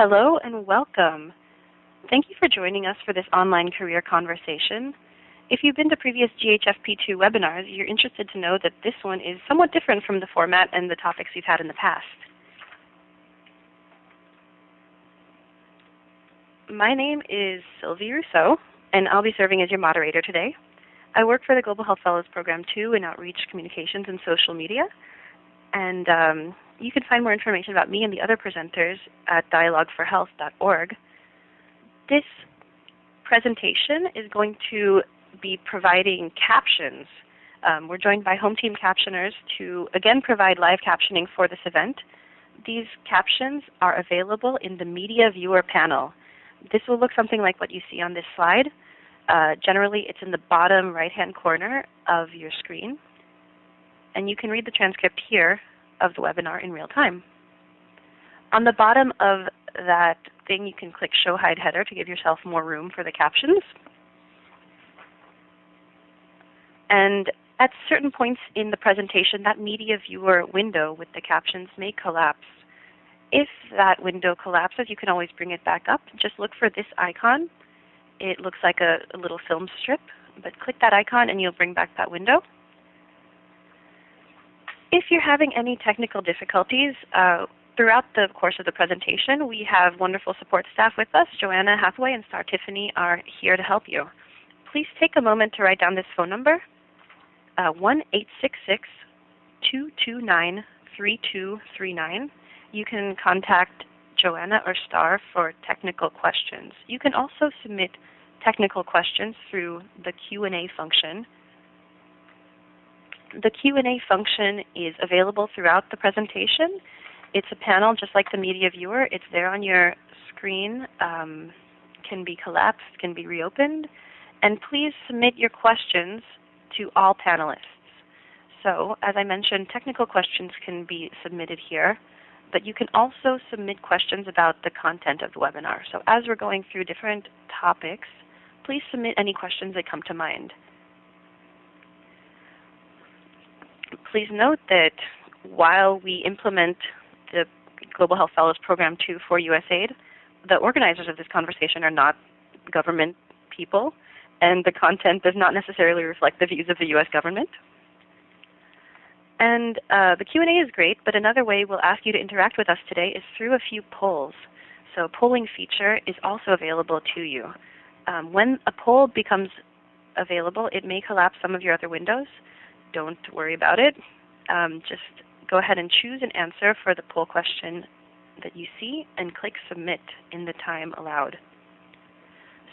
Hello and welcome. Thank you for joining us for this online career conversation. If you've been to previous GHFP-II webinars, you're interested to know that this one is somewhat different from the format and the topics we've had in the past. My name is Sylvie Rousseau, and I'll be serving as your moderator today. I work for the Global Health Fellows Program 2 in Outreach Communications and Social Media, and you can find more information about me and the other presenters at dialogueforhealth.org. This presentation is going to be providing captions. We're joined by home team captioners to again provide live captioning for this event. These captions are available in the media viewer panel. This will look something like what you see on this slide. Generally, it's in the bottom right-hand corner of your screen. And you can read the transcript here of the webinar in real time. On the bottom of that thing, you can click Show Hide Header to give yourself more room for the captions. And at certain points in the presentation, that media viewer window with the captions may collapse. If that window collapses, you can always bring it back up. Just look for this icon. It looks like a little film strip, but click that icon and you'll bring back that window. If you're having any technical difficulties, throughout the course of the presentation, we have wonderful support staff with us. Joanna Hathaway and Star Tiffany are here to help you. Please take a moment to write down this phone number, 1-866-229-3239. You can contact Joanna or Star for technical questions. You can also submit technical questions through the Q&A function. The Q&A function is available throughout the presentation. It's a panel just like the media viewer. It's there on your screen, can be collapsed, can be reopened. And please submit your questions to all panelists. So, as I mentioned, technical questions can be submitted here, but you can also submit questions about the content of the webinar. So as we're going through different topics, please submit any questions that come to mind. Please note that while we implement the Global Health Fellows Program 2 for USAID, the organizers of this conversation are not government people, and the content does not necessarily reflect the views of the U.S. government. And the Q&A is great, but another way we'll ask you to interact with us today is through a few polls. So a polling feature is also available to you. When a poll becomes available, it may collapse some of your other windows. Don't worry about it. Just go ahead and choose an answer for the poll question that you see and click Submit in the time allowed.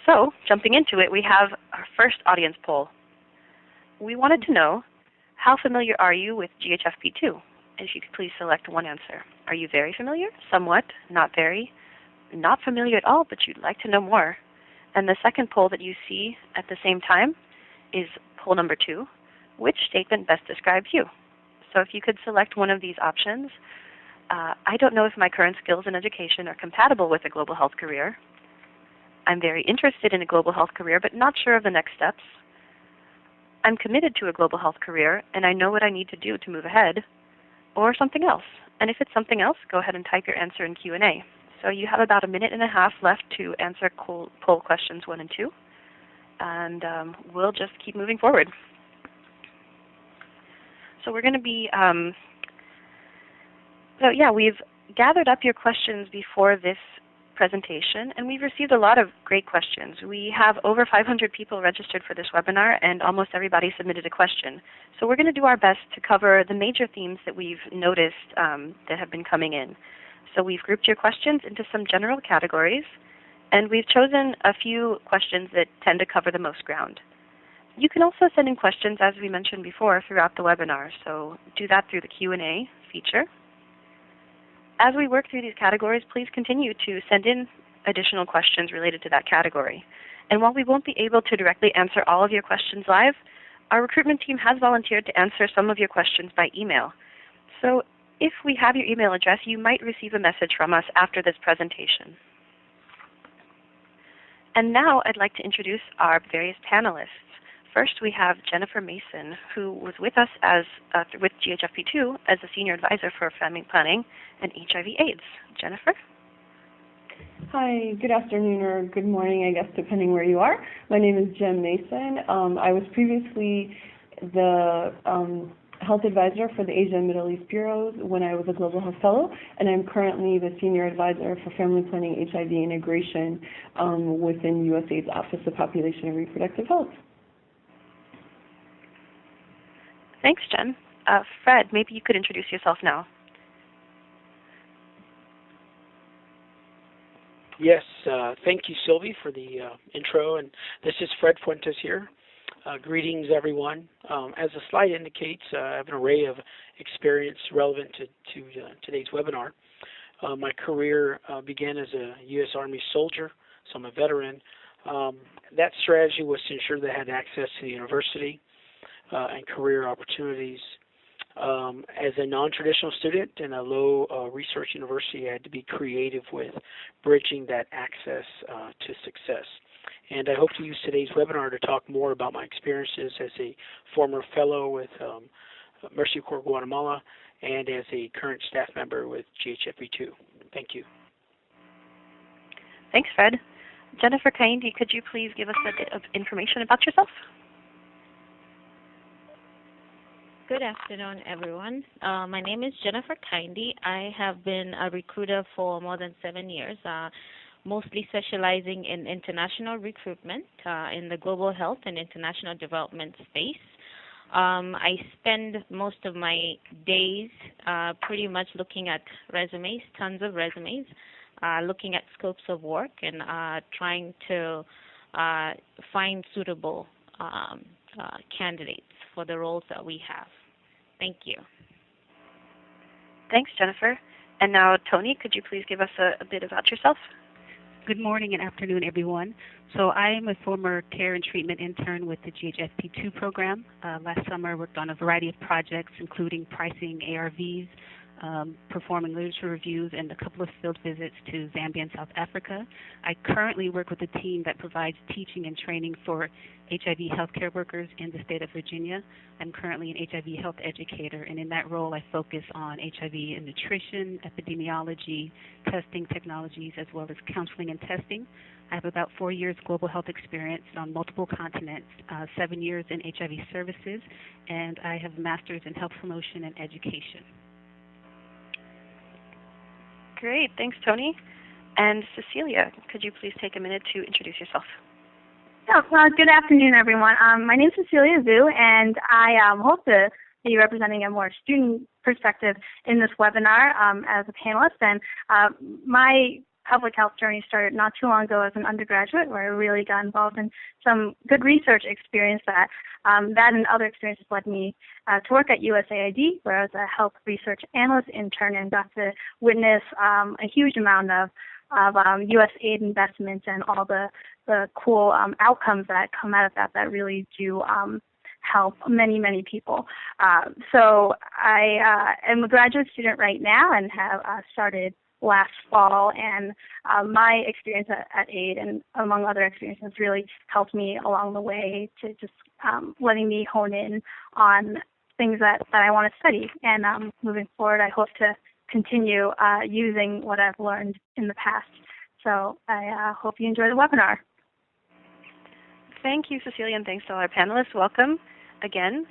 So, jumping into it, we have our first audience poll. We wanted to know, how familiar are you with GHFP-II? If you could please select one answer. Are you very familiar? Somewhat? Not very? Not familiar at all, but you'd like to know more. And the second poll that you see at the same time is poll number 2. Which statement best describes you? So if you could select one of these options, I don't know if my current skills in education are compatible with a global health career. I'm very interested in a global health career, but not sure of the next steps. I'm committed to a global health career, and I know what I need to do to move ahead, or something else. And if it's something else, go ahead and type your answer in Q&A. So you have about a minute and a half left to answer poll questions 1 and 2, and we'll just keep moving forward. So we're going to be, we've gathered up your questions before this presentation, and we've received a lot of great questions. We have over 500 people registered for this webinar, and almost everybody submitted a question. So we're going to do our best to cover the major themes that we've noticed that have been coming in. So we've grouped your questions into some general categories, and we've chosen a few questions that tend to cover the most ground. You can also send in questions, as we mentioned before, throughout the webinar, so do that through the Q&A feature. As we work through these categories, please continue to send in additional questions related to that category. And while we won't be able to directly answer all of your questions live, our recruitment team has volunteered to answer some of your questions by email. So if we have your email address, you might receive a message from us after this presentation. And now I'd like to introduce our various panelists. First, we have Jennifer Mason, who was with us with GHFP-II as a senior advisor for family planning and HIV/AIDS. Jennifer? Hi, good afternoon or good morning, I guess, depending where you are. My name is Jem Mason. I was previously the health advisor for the Asia and Middle East bureaus when I was a Global Health Fellow, and I'm currently the Senior Advisor for Family Planning HIV Integration within USAID's Office of Population and Reproductive Health. Thanks, Jen. Fred, maybe you could introduce yourself now. Yes, thank you, Sylvie, for the intro. And this is Fred Fuentes here. Greetings, everyone. As the slide indicates, I have an array of experience relevant to today's webinar. My career began as a U.S. Army soldier, so I'm a veteran. That strategy was to ensure that I had access to the university and career opportunities. As a non-traditional student in a low research university, I had to be creative with bridging that access to success. And I hope to use today's webinar to talk more about my experiences as a former fellow with Mercy Corps Guatemala and as a current staff member with GHFP-II. Thank you. Thanks, Fred. Jennifer Kaindi, could you please give us a bit of information about yourself? Good afternoon, everyone. My name is Jennifer Kaindi. I have been a recruiter for more than 7 years, mostly specializing in international recruitment in the global health and international development space. I spend most of my days pretty much looking at resumes, tons of resumes, looking at scopes of work and trying to find suitable candidates for the roles that we have. Thank you. Thanks, Jennifer. And now, Tony, could you please give us a bit about yourself? Good morning and afternoon, everyone. So I am a former care and treatment intern with the GHFP-II program. Last summer, I worked on a variety of projects, including pricing ARVs, performing literature reviews, and a couple of field visits to Zambia and South Africa. I currently work with a team that provides teaching and training for HIV healthcare workers in the state of Virginia. I'm currently an HIV health educator, and in that role I focus on HIV and nutrition, epidemiology, testing technologies, as well as counseling and testing. I have about 4 years global health experience on multiple continents, 7 years in HIV services, and I have a master's in health promotion and education. Great, thanks, Tony. And Cecilia, could you please take a minute to introduce yourself? Yeah, good afternoon, everyone. My name is Cecilia Vu, and I hope to be representing a more student perspective in this webinar as a panelist. And my public health journey started not too long ago as an undergraduate, where I really got involved in some good research experience that and other experiences led me to work at USAID, where I was a health research analyst intern and got to witness a huge amount of U.S. aid investments and all the cool outcomes that come out of that really do help many, many people. So I am a graduate student right now and have started last fall, and my experience at AID and among other experiences really helped me along the way to just letting me hone in on things that I want to study. And moving forward, I hope to continue using what I've learned in the past. So I hope you enjoy the webinar. Thank you, Cecilia, and thanks to all our panelists. Welcome again.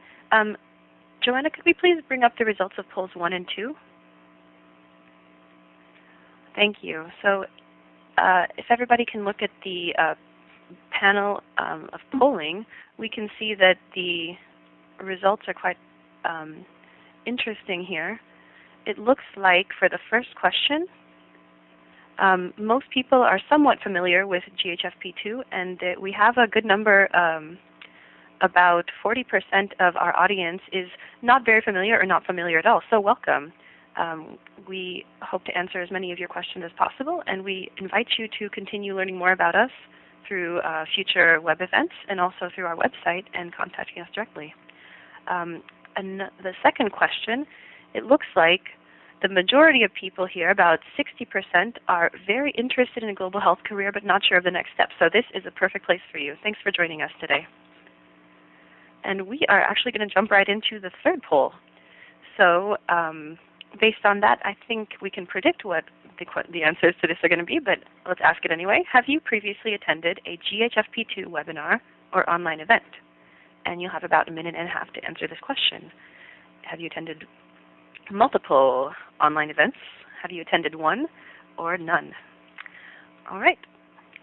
Joanna, could we please bring up the results of polls 1 and 2? Thank you. So if everybody can look at the panel of polling, we can see that the results are quite interesting here. It looks like for the first question, most people are somewhat familiar with GHFP-II, and we have a good number, about 40% of our audience is not very familiar or not familiar at all, so welcome. We hope to answer as many of your questions as possible, and we invite you to continue learning more about us through future web events and also through our website and contacting us directly. And the second question, it looks like the majority of people here, about 60%, are very interested in a global health career but not sure of the next step. So this is a perfect place for you. Thanks for joining us today. And we are actually going to jump right into the third poll. So based on that, I think we can predict what the answers to this are going to be, but let's ask it anyway. Have you previously attended a GHFP-II webinar or online event? And you'll have about a minute and a half to answer this question. Have you attended multiple online events? Have you attended one or none? All right.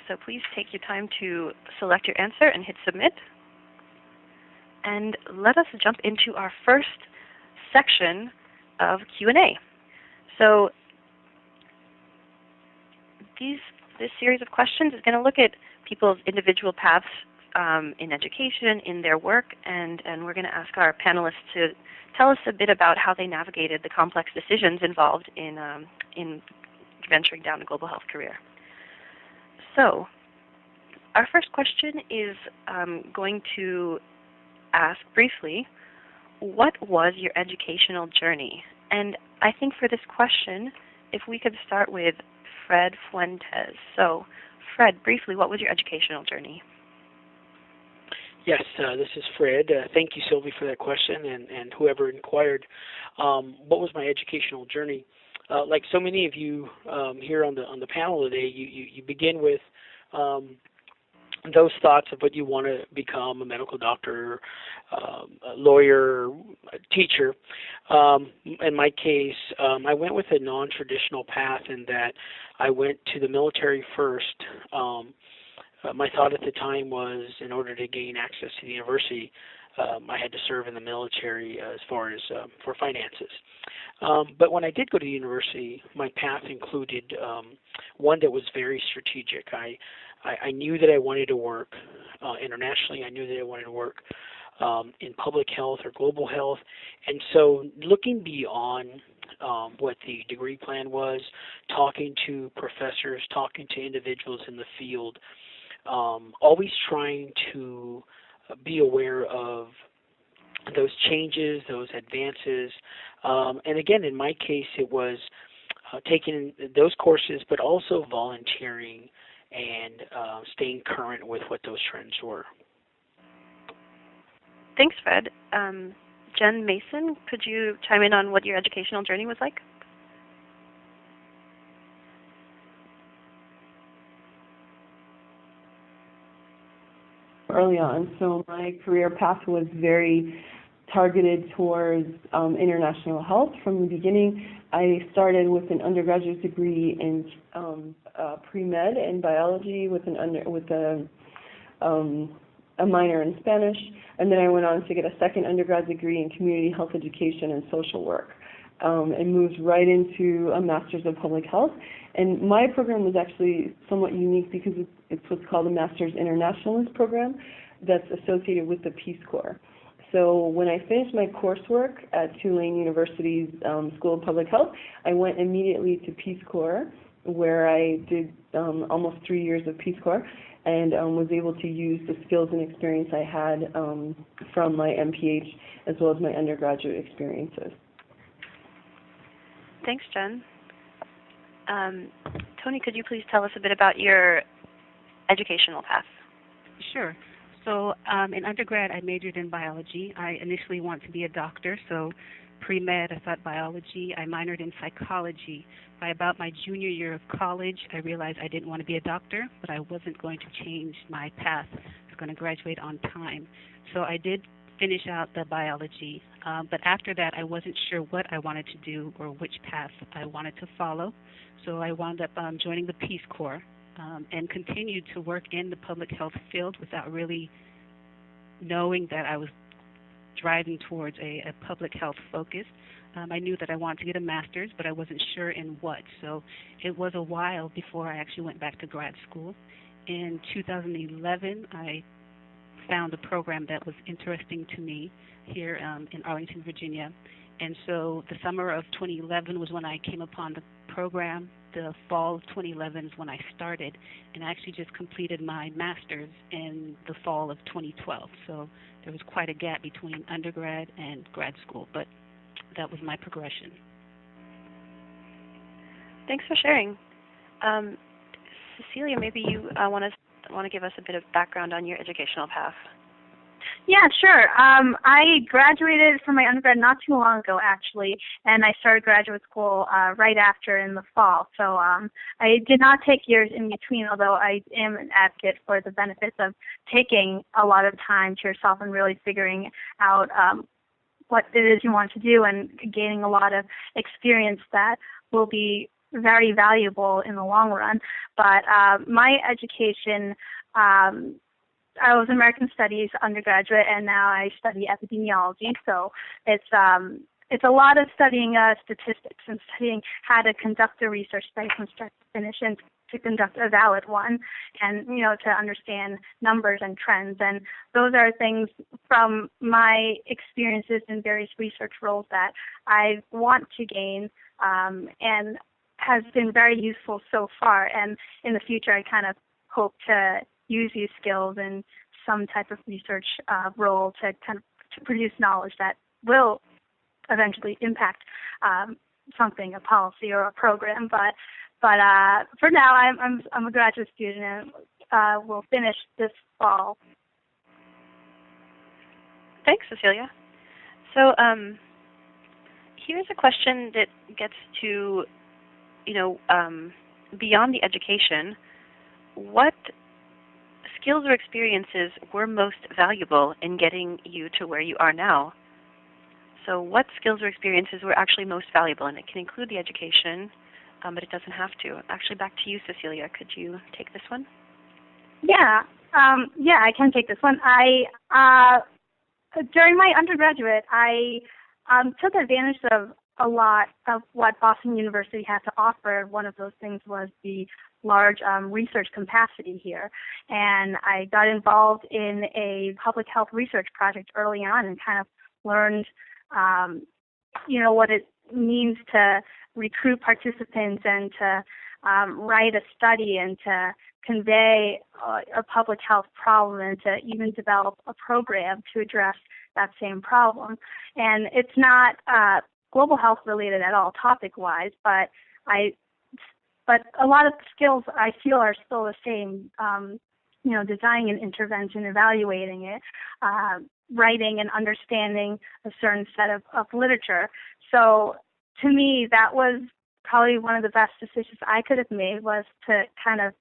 So please take your time to select your answer and hit submit. And let us jump into our first section of Q&A. So this series of questions is going to look at people's individual paths in education, in their work, and we're going to ask our panelists to tell us a bit about how they navigated the complex decisions involved in venturing down a global health career. So our first question is going to ask briefly, what was your educational journey? And I think for this question, if we could start with Fred Fuentes. So Fred, briefly, what was your educational journey? Yes, this is Fred. Thank you, Sylvie, for that question, and whoever inquired. What was my educational journey? Like so many of you here on the panel today, you begin with those thoughts of what you want to become: a medical doctor, a lawyer, a teacher. In my case, I went with a non-traditional path in that I went to the military first. My thought at the time was, in order to gain access to the university, I had to serve in the military as far as for finances. But when I did go to university, my path included one that was very strategic. I knew that I wanted to work internationally. I knew that I wanted to work in public health or global health. And so looking beyond what the degree plan was, talking to professors, talking to individuals in the field, always trying to be aware of those changes, those advances. And again, in my case, it was taking those courses, but also volunteering and staying current with what those trends were. Thanks, Fred. Jen Mason, could you chime in on what your educational journey was like? Early on, so my career path was very targeted towards international health. From the beginning, I started with an undergraduate degree in pre-med in biology with a minor in Spanish, and then I went on to get a second undergrad degree in community health education and social work, and moved right into a master's of public health. And my program was actually somewhat unique because it's what's called a Master's Internationalist program that's associated with the Peace Corps. So when I finished my coursework at Tulane University's School of Public Health, I went immediately to Peace Corps, where I did almost 3 years of Peace Corps, and was able to use the skills and experience I had from my MPH as well as my undergraduate experiences. Thanks, Jen. Tony, could you please tell us a bit about your educational path? Sure. So in undergrad, I majored in biology. I initially wanted to be a doctor, so pre-med, I thought biology. I minored in psychology. By about my junior year of college, I realized I didn't want to be a doctor, but I wasn't going to change my path. I was going to graduate on time. So I did finish out the biology, but after that, I wasn't sure what I wanted to do or which path I wanted to follow. So I wound up joining the Peace Corps and continued to work in the public health field without really knowing that I was driving towards a public health focus. I knew that I wanted to get a master's, but I wasn't sure in what. So it was a while before I actually went back to grad school. In 2011, I found a program that was interesting to me here in Arlington, Virginia. And so the summer of 2011 was when I came upon the program. The fall of 2011 is when I started, and I actually just completed my master's in the fall of 2012. So there was quite a gap between undergrad and grad school, but that was my progression. Thanks for sharing. Cecilia, maybe you want to give us a bit of background on your educational path. Yeah, sure. I graduated from my undergrad not too long ago, actually, and I started graduate school right after in the fall. So I did not take years in between, although I am an advocate for the benefits of taking a lot of time to yourself and really figuring out what it is you want to do and gaining a lot of experience that will be very valuable in the long run. But my education, I was American Studies undergraduate, and now I study epidemiology. So it's a lot of studying statistics and studying how to conduct a research study from start to finish and to conduct a valid one, and to understand numbers and trends. And those are things from my experiences in various research roles that I want to gain, and has been very useful so far. And in the future, I kind of hope to use these skills in some type of research role to produce knowledge that will eventually impact something, a policy or a program. But for now, I'm a graduate student and will finish this fall. Thanks, Cecilia. So here's a question that gets to, beyond the education, what skills or experiences were most valuable in getting you to where you are now? So what skills or experiences were actually most valuable? And it can include the education, but it doesn't have to. Actually, back to you, Cecilia. Could you take this one? Yeah, I can take this one. During my undergraduate, I took advantage of a lot of what Boston University had to offer. One of those things was the large research capacity here. And I got involved in a public health research project early on and kind of learned, what it means to recruit participants and to write a study and to convey a public health problem and to even develop a program to address that same problem. And it's not global health related at all topic-wise, but a lot of the skills I feel are still the same. Designing an intervention, evaluating it, writing and understanding a certain set of literature. So to me, that was probably one of the best decisions I could have made, was to kind of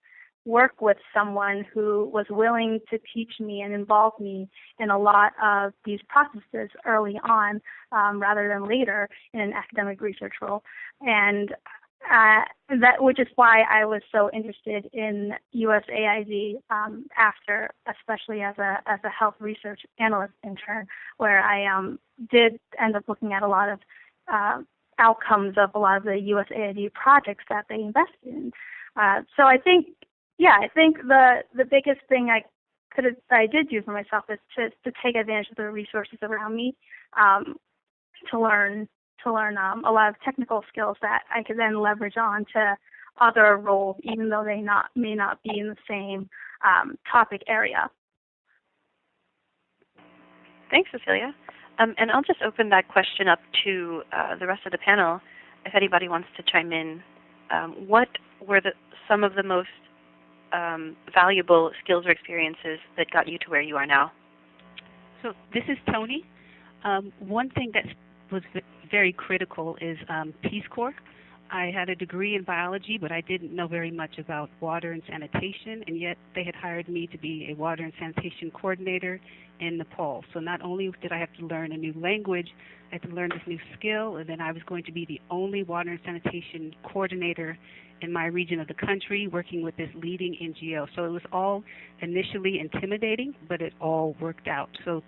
work with someone who was willing to teach me and involve me in a lot of these processes early on, rather than later in an academic research role. And which is why I was so interested in USAID after, especially as a health research analyst intern, where I did end up looking at a lot of outcomes of a lot of the USAID projects that they invested in. So I think the biggest thing I did do for myself is to take advantage of the resources around me, to learn a lot of technical skills that I could then leverage on to other roles, even though they may not be in the same topic area. Thanks, Cecilia. And I'll just open that question up to the rest of the panel. If anybody wants to chime in, what were some of the most valuable skills or experiences that got you to where you are now? So this is Tony. One thing that was very critical is Peace Corps. I had a degree in biology, but I didn't know very much about water and sanitation, and yet they had hired me to be a water and sanitation coordinator in Nepal. So not only did I have to learn a new language, I had to learn this new skill, and then I was going to be the only water and sanitation coordinator in my region of the country working with this leading NGO. So it was all initially intimidating, but it all worked out. So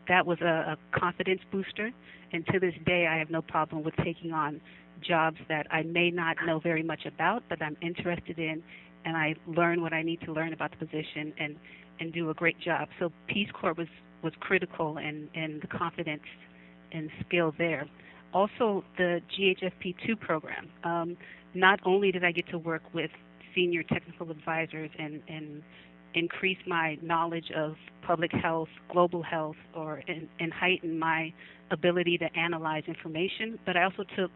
that was a confidence booster, and to this day I have no problem with taking on jobs that I may not know very much about, but I'm interested in, and I learn what I need to learn about the position and do a great job. So Peace Corps was critical in the confidence and skill there. Also, the GHFP-II program. Not only did I get to work with senior technical advisors and increase my knowledge of public health, global health, and heighten my ability to analyze information, but I also took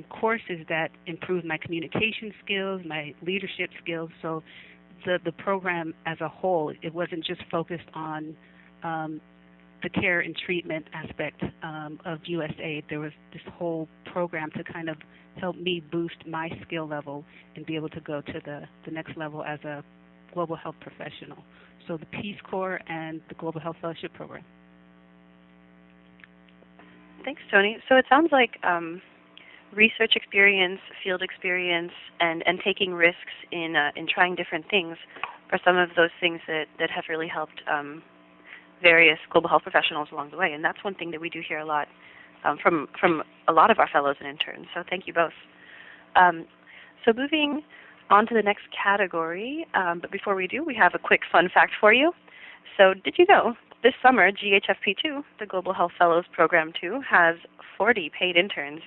courses that improved my communication skills, my leadership skills. So the program as a whole, it wasn't just focused on the care and treatment aspect of USAID, there was this whole program to kind of help me boost my skill level and be able to go to the next level as a global health professional. So the Peace Corps and the Global Health Fellowship Program. Thanks, Tony. So it sounds like research experience, field experience, and taking risks in trying different things are some of those things that have really helped various global health professionals along the way. And that's one thing that we do hear a lot from a lot of our fellows and interns. So thank you both. So moving on to the next category, but before we do, we have a quick fun fact for you. So did you know this summer, GHFP-II, the Global Health Fellows Program 2, has 40 paid interns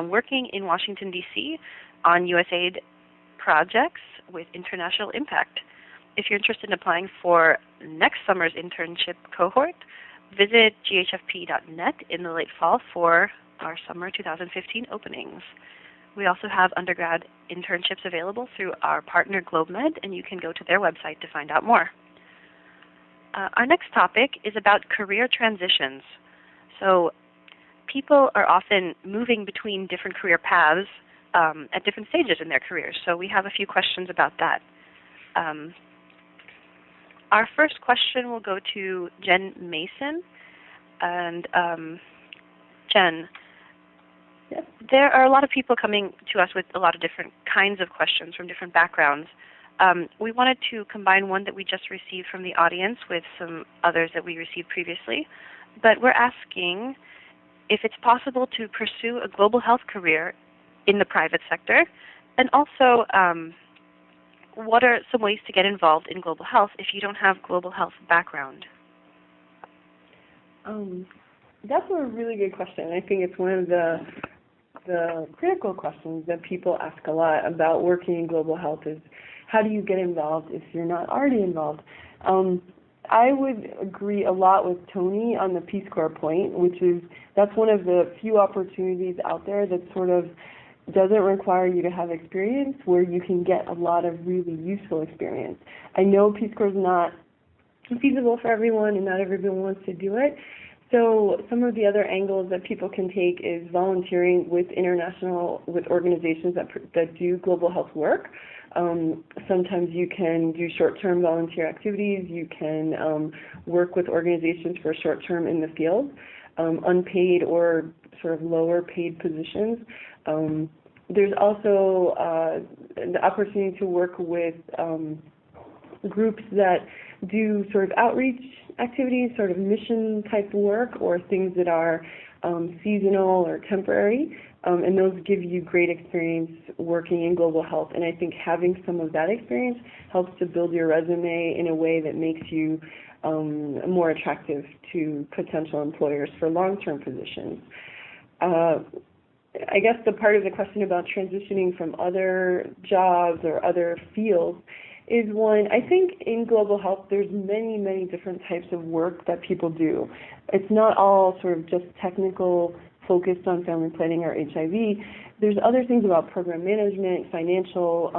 working in Washington, D.C. on USAID projects with international impact. If you're interested in applying for next summer's internship cohort, visit ghfp.net in the late fall for our summer 2015 openings. We also have undergrad internships available through our partner GlobeMed, and you can go to their website to find out more. Our next topic is about career transitions. So people are often moving between different career paths at different stages in their careers. So we have a few questions about that. Our first question will go to Jen Mason. And Jen, yes. There are a lot of people coming to us with a lot of different kinds of questions from different backgrounds. We wanted to combine one that we just received from the audience with some others that we received previously. But we're asking if it's possible to pursue a global health career in the private sector, and also what are some ways to get involved in global health if you don't have global health background? That's a really good question. I think it's one of the critical questions that people ask a lot about working in global health is, how do you get involved if you're not already involved? I would agree a lot with Tony on the Peace Corps point, which is that's one of the few opportunities out there that sort of doesn't require you to have experience, where you can get a lot of really useful experience. I know Peace Corps is not feasible for everyone, and not everyone wants to do it. So some of the other angles that people can take is volunteering with organizations that do global health work. Sometimes you can do short-term volunteer activities. You can work with organizations for short-term in the field, unpaid or sort of lower paid positions. There's also the opportunity to work with groups that do sort of outreach activities, sort of mission type work, or things that are seasonal or temporary. And those give you great experience working in global health. And I think having some of that experience helps to build your resume in a way that makes you more attractive to potential employers for long-term positions. I guess the part of the question about transitioning from other jobs or other fields is one, I think in global health there's many, many different types of work that people do. It's not all sort of just technical, focused on family planning or HIV. There's other things about program management, financial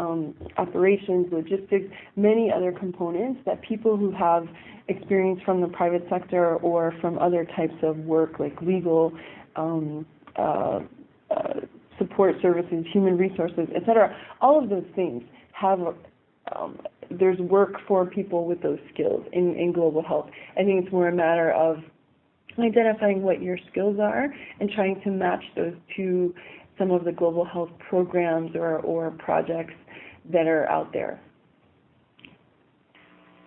operations, logistics, many other components that people who have experience from the private sector or from other types of work like legal, support services, human resources, etc., all of those things have there's work for people with those skills in global health. I think it's more a matter of identifying what your skills are and trying to match those to some of the global health programs or projects that are out there.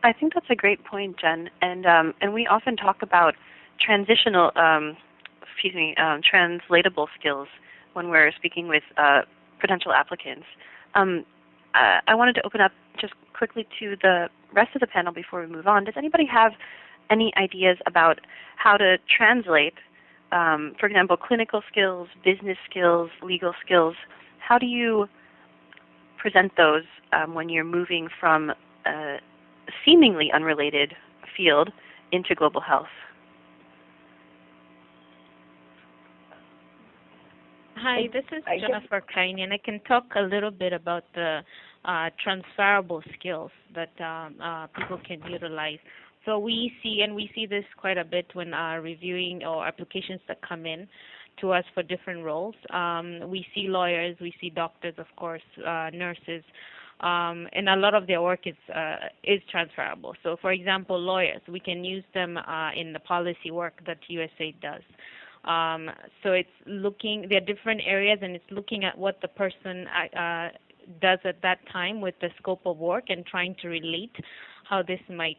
I think that's a great point, Jen. And we often talk about translatable skills when we're speaking with potential applicants. I wanted to open up just quickly to the rest of the panel before we move on. Does anybody have any ideas about how to translate, for example, clinical skills, business skills, legal skills? How do you present those when you're moving from a seemingly unrelated field into global health? Hi, this is Jennifer Kaindi, and I can talk a little bit about the transferable skills that people can utilize. So we see this quite a bit when reviewing or applications that come in to us for different roles. We see lawyers, we see doctors, of course, nurses, and a lot of their work is transferable. So, for example, lawyers, we can use them in the policy work that USAID does. So it's there are different areas, and it's looking at what the person does at that time with the scope of work and trying to relate how this might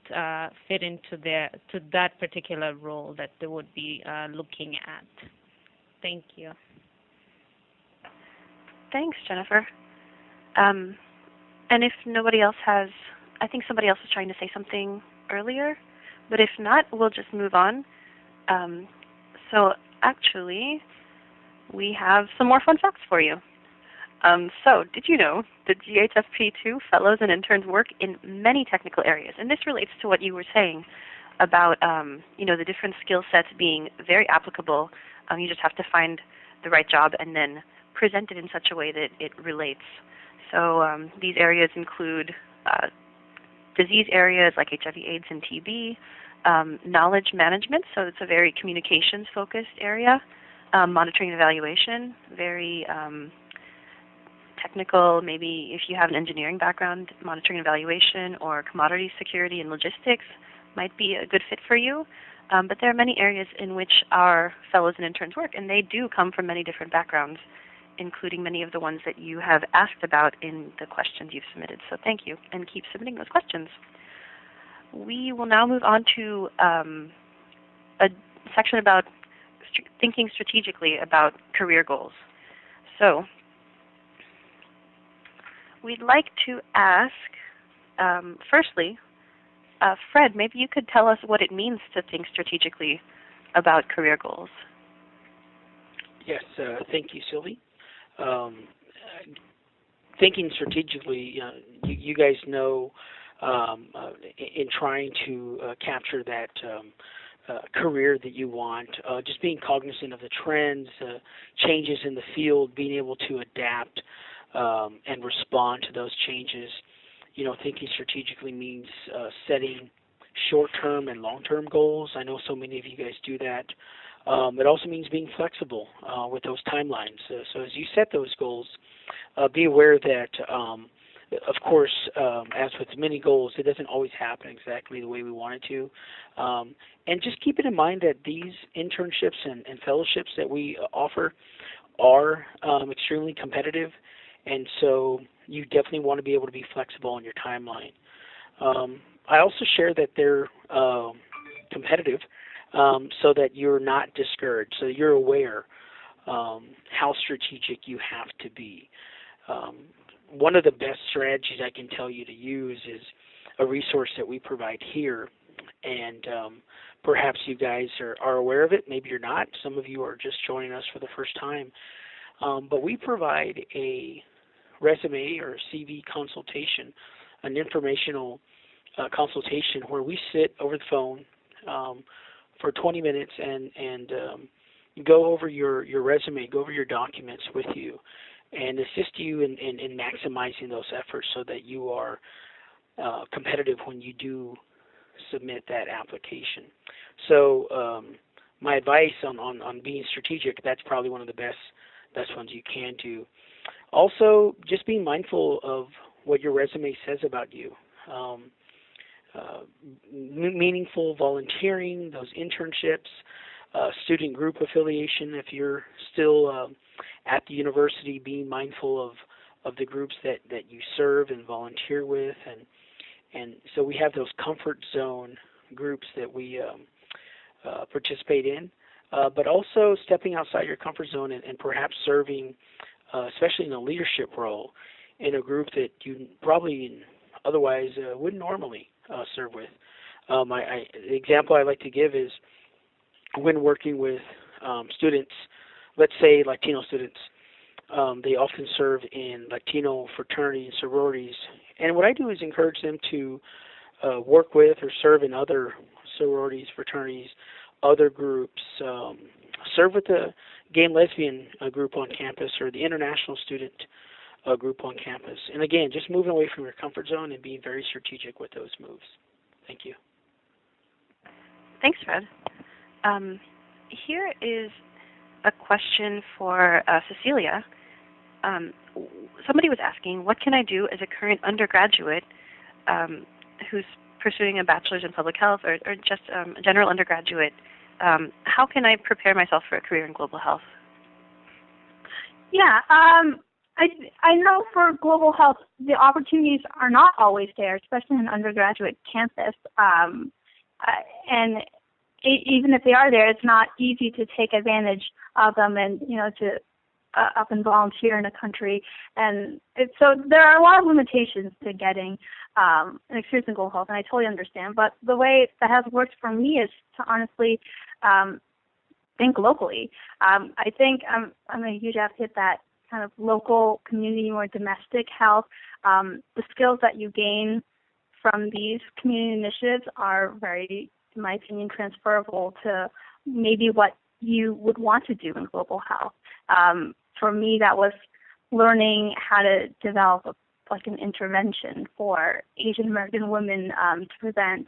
fit into that particular role that they would be looking at. Thank you. Thanks, Jennifer. And if nobody else has, I think somebody else was trying to say something earlier, but if not, we'll just move on. So actually, we have some more fun facts for you. So did you know that GHFP-II fellows and interns work in many technical areas? And this relates to what you were saying about, the different skill sets being very applicable. You just have to find the right job and then present it in such a way that it relates. So these areas include disease areas like HIV, AIDS, and TB, knowledge management, so it's a very communications-focused area, monitoring and evaluation, very technical, maybe if you have an engineering background, monitoring and evaluation, or commodity security and logistics might be a good fit for you. But there are many areas in which our fellows and interns work, and they do come from many different backgrounds, including many of the ones that you have asked about in the questions you've submitted. So thank you, and keep submitting those questions. We will now move on to a section about thinking strategically about career goals. So we'd like to ask, firstly, Fred, maybe you could tell us what it means to think strategically about career goals. Yes, thank you, Sylvie. Thinking strategically, you guys know in trying to capture that career that you want, just being cognizant of the trends, changes in the field, being able to adapt and respond to those changes. Thinking strategically means setting short-term and long-term goals. I know so many of you guys do that. It also means being flexible with those timelines. So as you set those goals, be aware that, of course, as with many goals, it doesn't always happen exactly the way we want it to. And just keep it in mind that these internships and fellowships that we offer are extremely competitive, and so you definitely want to be able to be flexible on your timeline. I also share that they're competitive so that you're not discouraged, so you're aware how strategic you have to be. One of the best strategies I can tell you to use is a resource that we provide here, and perhaps you guys are aware of it. Maybe you're not. Some of you are just joining us for the first time. But we provide a resume or CV consultation, an informational consultation where we sit over the phone for 20 minutes and go over your resume, go over your documents with you, and assist you in maximizing those efforts so that you are competitive when you do submit that application. So my advice on being strategic, that's probably one of the best ones you can do. Also, just being mindful of what your resume says about you. Meaningful volunteering, those internships, student group affiliation, if you're still at the university, being mindful of the groups that you serve and volunteer with, and so we have those comfort zone groups that we participate in, but also stepping outside your comfort zone and perhaps serving, especially in a leadership role, in a group that you probably otherwise wouldn't normally serve with. The example I like to give is when working with students, let's say Latino students, they often serve in Latino fraternities, sororities, and what I do is encourage them to work with or serve in other sororities, fraternities, other groups, serve with the gay and lesbian group on campus or the international student group on campus. And again, just moving away from your comfort zone and being very strategic with those moves. Thank you. Thanks, Fred. Here is a question for Cecilia. Somebody was asking, what can I do as a current undergraduate who's pursuing a bachelor's in public health or just a general undergraduate? How can I prepare myself for a career in global health? Yeah, I know for global health, the opportunities are not always there, especially on an undergraduate campus. And even if they are there, it's not easy to take advantage of them and, to up and volunteer in a country. And so there are a lot of limitations to getting an experience in global health, and I totally understand. But the way that has worked for me is to honestly think locally. I think I'm a huge advocate that kind of local, community, or domestic health, the skills that you gain from these community initiatives are very, in my opinion, transferable to maybe what you would want to do in global health. For me, that was learning how to develop an intervention for Asian American women to prevent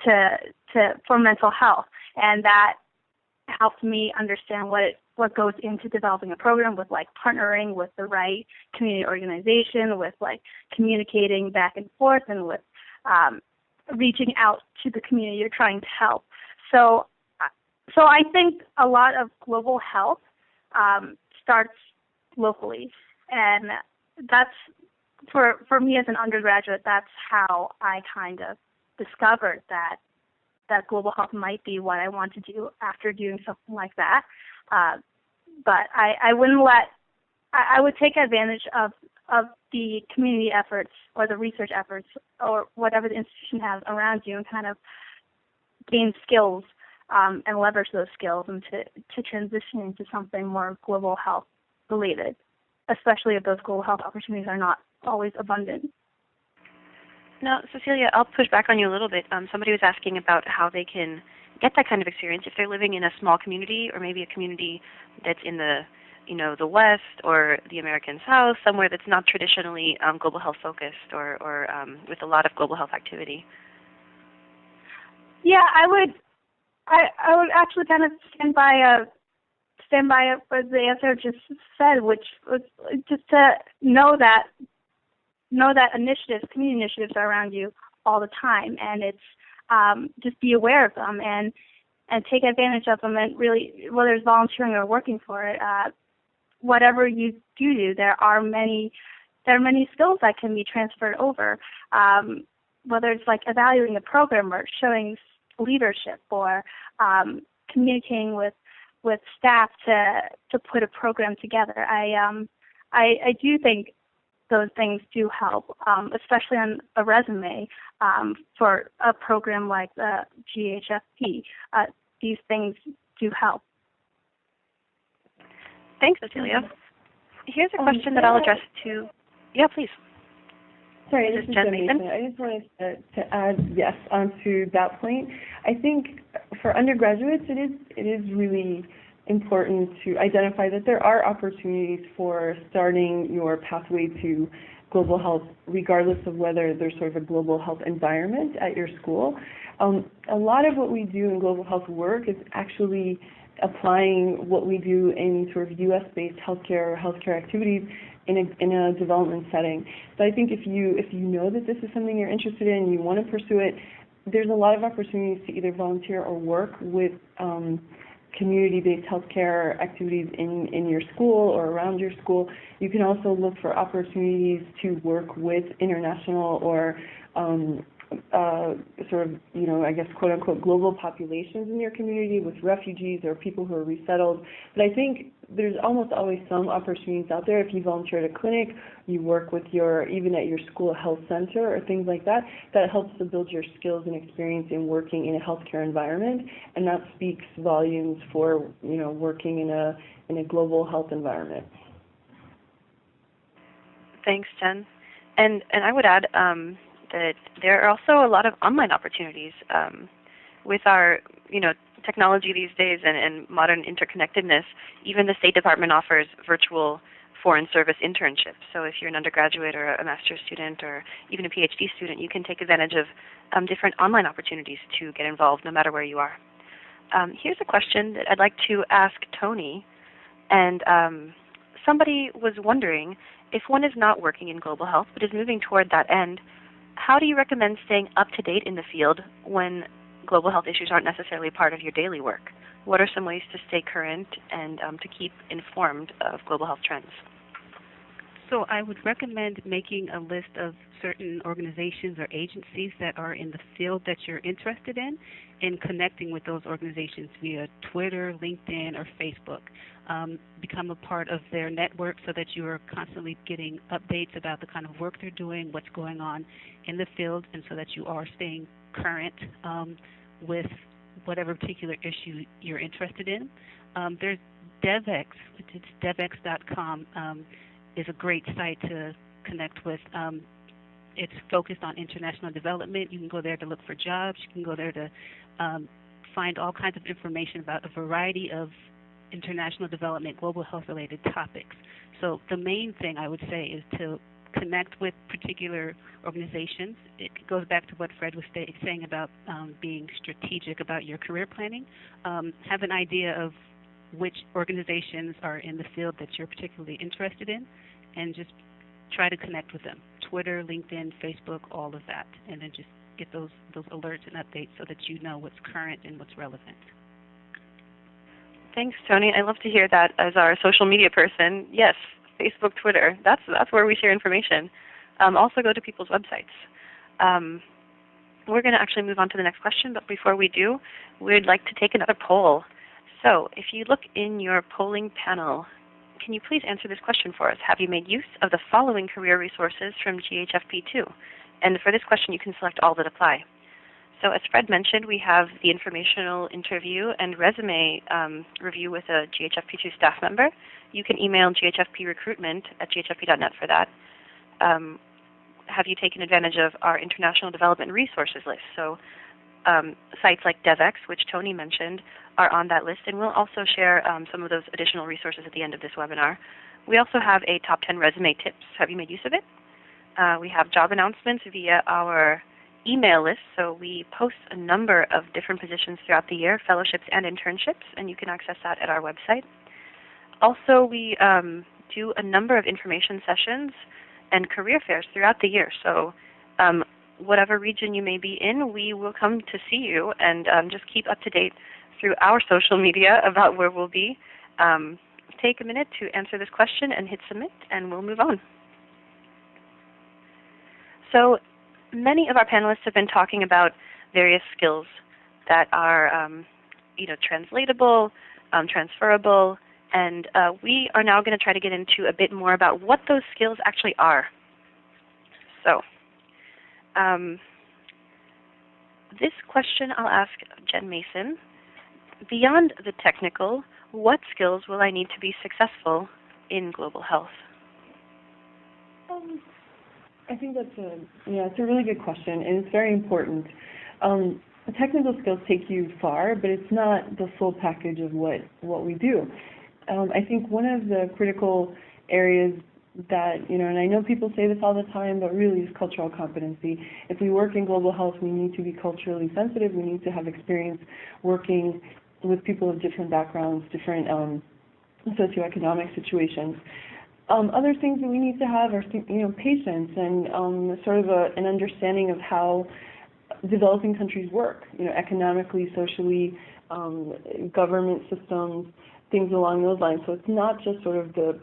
for mental health, and that helped me understand what goes into developing a program with partnering with the right community organization, with communicating back and forth, and with reaching out to the community you're trying to help. So I think a lot of global health starts locally, and that's for me as an undergraduate. That's how I kind of discovered that global health might be what I want to do after doing something like that. But I would take advantage of the community efforts or the research efforts or whatever the institution has around you and kind of gain skills and leverage those skills and to transition into something more global health related, especially if those global health opportunities are not always abundant. Now, Cecilia, I'll push back on you a little bit. Somebody was asking about how they can get that kind of experience if they're living in a small community or maybe a community that's in the West or the American South, somewhere that's not traditionally global health focused or with a lot of global health activity. Yeah, I would actually kind of stand by for the answer I just said, which was just to know that community initiatives are around you all the time, and it's just be aware of them and take advantage of them, and really, whether it's volunteering or working for it, whatever you do, there are many skills that can be transferred over, whether it's evaluating a program or showing leadership or communicating with staff to put a program together. I do think those things do help, especially on a resume for a program like the GHFP. These things do help. Thanks, Cecilia. Here's a question that I'll address to... Yeah, please. Sorry, this is Jen Mason. I just wanted to add, yes, onto that point. I think for undergraduates, it is really important to identify that there are opportunities for starting your pathway to global health, regardless of whether there's sort of a global health environment at your school. A lot of what we do in global health work is actually applying what we do in sort of U.S.-based healthcare activities in a development setting. So I think if you know that this is something you're interested in, you want to pursue it, there's a lot of opportunities to either volunteer or work with community-based healthcare activities in your school or around your school. You can also look for opportunities to work with international or sort of, I guess, quote-unquote, global populations in your community with refugees or people who are resettled. But I think there's almost always some opportunities out there. If you volunteer at a clinic, you work with even at your school health center or things like that, that helps to build your skills and experience in working in a healthcare environment, and that speaks volumes for, working in a global health environment. Thanks, Jen. And I would add that there are also a lot of online opportunities with our, technology these days and modern interconnectedness. Even the State Department offers virtual foreign service internships. So if you're an undergraduate or a master's student or even a PhD student, you can take advantage of different online opportunities to get involved no matter where you are. Here's a question that I'd like to ask Tony. And somebody was wondering, if one is not working in global health but is moving toward that end, how do you recommend staying up to date in the field when global health issues aren't necessarily part of your daily work? What are some ways to stay current and to keep informed of global health trends? So I would recommend making a list of certain organizations or agencies that are in the field that you're interested in and connecting with those organizations via Twitter, LinkedIn, or Facebook. Become a part of their network so that you are constantly getting updates about the kind of work they're doing, what's going on in the field, and so that you are staying current with whatever particular issue you're interested in. There's DevX, which is devx.com, is a great site to connect with. It's focused on international development. You can go there to look for jobs. You can go there to find all kinds of information about a variety of international development, global health-related topics. So the main thing I would say is to connect with particular organizations. It goes back to what Fred was saying about being strategic about your career planning. Have an idea of which organizations are in the field that you're particularly interested in, and just try to connect with them. Twitter, LinkedIn, Facebook, all of that, and then just get those alerts and updates so that you know what's current and what's relevant. Thanks, Tony. I love to hear that as our social media person. Yes, Facebook, Twitter, that's where we share information. Also go to people's websites. We're going to actually move on to the next question, but before we do, we'd like to take another poll. So if you look in your polling panel, can you please answer this question for us? Have you made use of the following career resources from GHFP-II? And for this question, you can select all that apply. So as Fred mentioned, we have the informational interview and resume review with a GHFP-II staff member. You can email ghfp-recruitment@ghfp.net for that. Have you taken advantage of our international development resources list? So sites like DevX, which Tony mentioned, are on that list, and we'll also share some of those additional resources at the end of this webinar. We also have a top 10 resume tips. Have you made use of it? We have job announcements via our email list, so we post a number of different positions throughout the year, fellowships and internships, and you can access that at our website. Also, we do a number of information sessions and career fairs throughout the year, so whatever region you may be in, we will come to see you and just keep up to date through our social media about where we'll be. Take a minute to answer this question and hit submit, and we'll move on. So many of our panelists have been talking about various skills that are translatable, transferable, and we are now going to try to get into a bit more about what those skills actually are. So this question I'll ask Jen Mason. Beyond the technical, what skills will I need to be successful in global health? I think it's a really good question, and it's very important. The technical skills take you far, but it's not the full package of what we do. I think one of the critical areas that, and I know people say this all the time, but really is cultural competency. If we work in global health, we need to be culturally sensitive. We need to have experience working with people of different backgrounds, different socioeconomic situations. Other things that we need to have are, patience and sort of an understanding of how developing countries work, economically, socially, government systems, things along those lines. So it's not just sort of the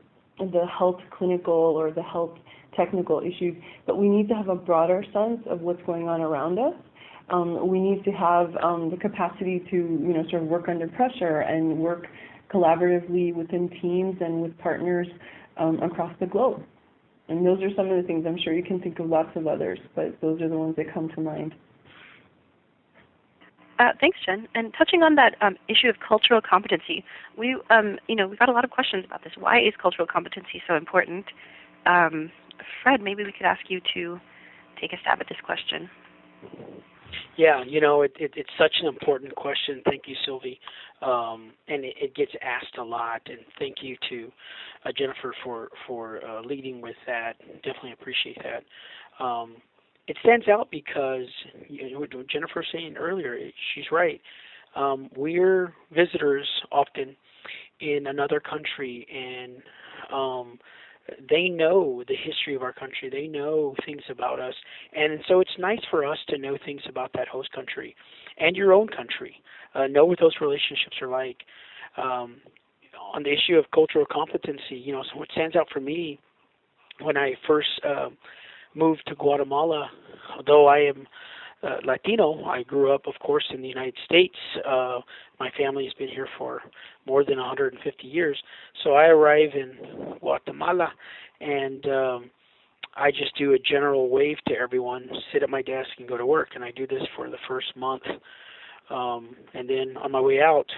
health clinical or the health technical issues, but we need to have a broader sense of what's going on around us. We need to have the capacity to, sort of work under pressure and work collaboratively within teams and with partners across the globe. And those are some of the things. I'm sure you can think of lots of others, but those are the ones that come to mind. Thanks, Jen. And touching on that issue of cultural competency, we got a lot of questions about this. Why is cultural competency so important? Fred, maybe we could ask you to take a stab at this question. Yeah, it's such an important question. Thank you, Sylvie. And it gets asked a lot. And thank you to Jennifer for leading with that. Definitely appreciate that. It stands out because what Jennifer was saying earlier, she's right. We're visitors often in another country, and they know the history of our country. They know things about us. And so it's nice for us to know things about that host country and your own country, know what those relationships are like. On the issue of cultural competency, so what stands out for me when I first moved to Guatemala, although I am Latino, I grew up, of course, in the United States. My family has been here for more than 150 years. So I arrive in Guatemala, and I just do a general wave to everyone, sit at my desk, and go to work. And I do this for the first month. And then on my way out,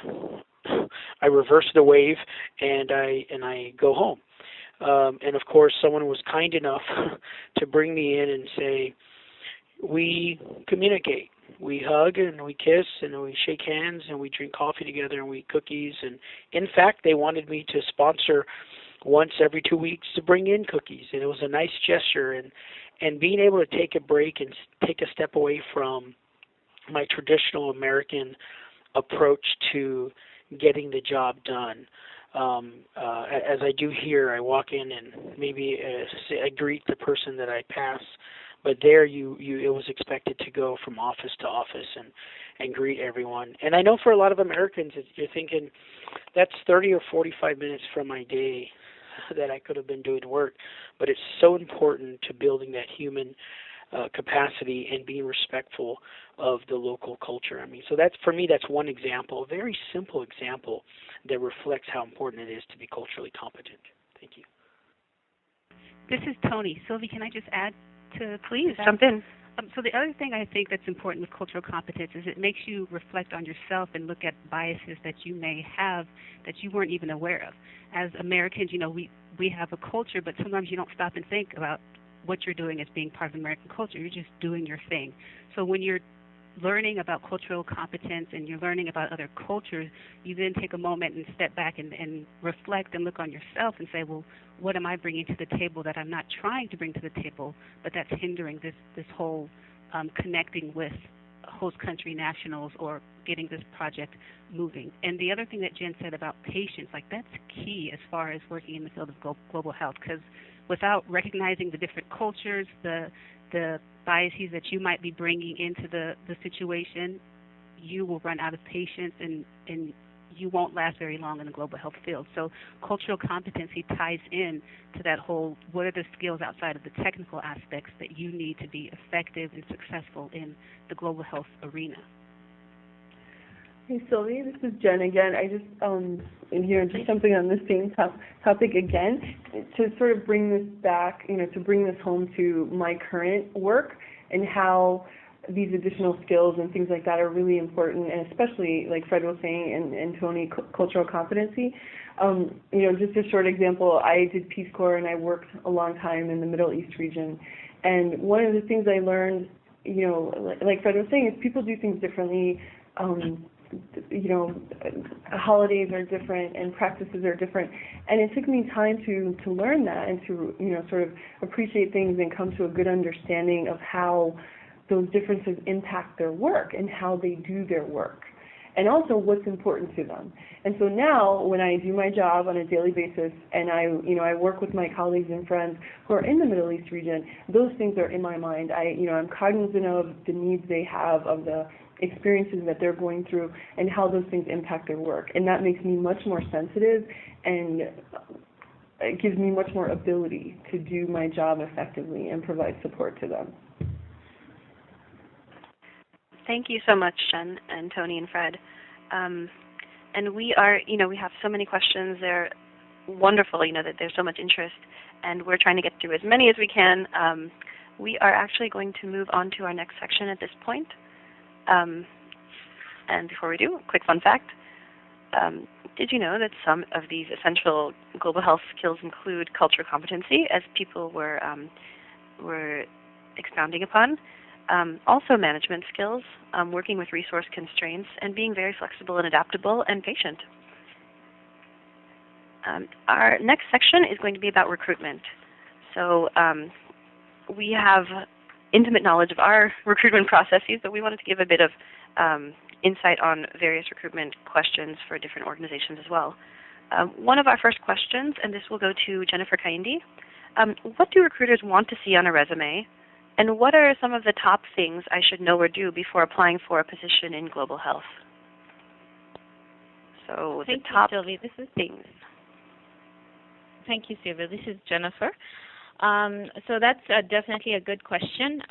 I reverse the wave, and I go home. And, of course, someone was kind enough to bring me in and say, we communicate. We hug and we kiss and we shake hands and we drink coffee together and we eat cookies. And in fact, they wanted me to sponsor once every 2 weeks to bring in cookies. And it was a nice gesture. And being able to take a break and take a step away from my traditional American approach to getting the job done. As I do here, I walk in and maybe I greet the person that I pass. But there, it was expected to go from office to office and greet everyone. And I know for a lot of Americans, you're thinking, that's 30 or 45 minutes from my day that I could have been doing work. But it's so important to building that human capacity and being respectful of the local culture. I mean, so for me, that's one example, a very simple example that reflects how important it is to be culturally competent. Thank you. This is Tony. Sylvie, can I just add? Please jump in. So the other thing I think that's important with cultural competence is it makes you reflect on yourself and look at biases that you may have that you weren't even aware of. As Americans, we have a culture, but sometimes you don't stop and think about what you're doing as being part of American culture. You're just doing your thing. So when you're learning about cultural competence and you're learning about other cultures, you then take a moment and step back and reflect and look on yourself and say, well, what am I bringing to the table that I'm not trying to bring to the table, but that's hindering this whole connecting with host country nationals or getting this project moving. And the other thing that Jen said about patience, that's key as far as working in the field of global health, because without recognizing the different cultures, the biases that you might be bringing into the situation, you will run out of patience and you won't last very long in the global health field. So cultural competency ties in to that whole, what are the skills outside of the technical aspects that you need to be effective and successful in the global health arena. Hey Sylvie, this is Jen again. I just, just jumping on the same topic again, to sort of bring this back, to bring this home to my current work and how these additional skills and things like that are really important, and especially, like Fred was saying, and Tony, cultural competency. Just a short example, I did Peace Corps and I worked a long time in the Middle East region. And one of the things I learned, like Fred was saying, is people do things differently. Holidays are different and practices are different, and it took me time to learn that and to sort of appreciate things and come to a good understanding of how those differences impact their work and how they do their work, and also what's important to them. And so now, when I do my job on a daily basis, and I work with my colleagues and friends who are in the Middle East region, those things are in my mind. I'm cognizant of the needs they have, of the experiences that they're going through, and how those things impact their work. And that makes me much more sensitive, and it gives me much more ability to do my job effectively and provide support to them. Thank you so much, Jen and Tony and Fred. And we are, we have so many questions. They're wonderful, that there's so much interest, and we're trying to get through as many as we can. We are actually going to move on to our next section at this point. And before we do, a quick fun fact. Did you know that some of these essential global health skills include cultural competency, as people were expounding upon? Also management skills, working with resource constraints, and being very flexible and adaptable and patient. Our next section is going to be about recruitment. So we have intimate knowledge of our recruitment processes, but we wanted to give a bit of insight on various recruitment questions for different organizations as well. One of our first questions, and this will go to Jennifer Kaindi, what do recruiters want to see on a resume, and what are some of the top things I should know or do before applying for a position in global health? So Thank the top you, Sylvie. This is things. Thank you, Sylvie. This is Jennifer. So that's definitely a good question.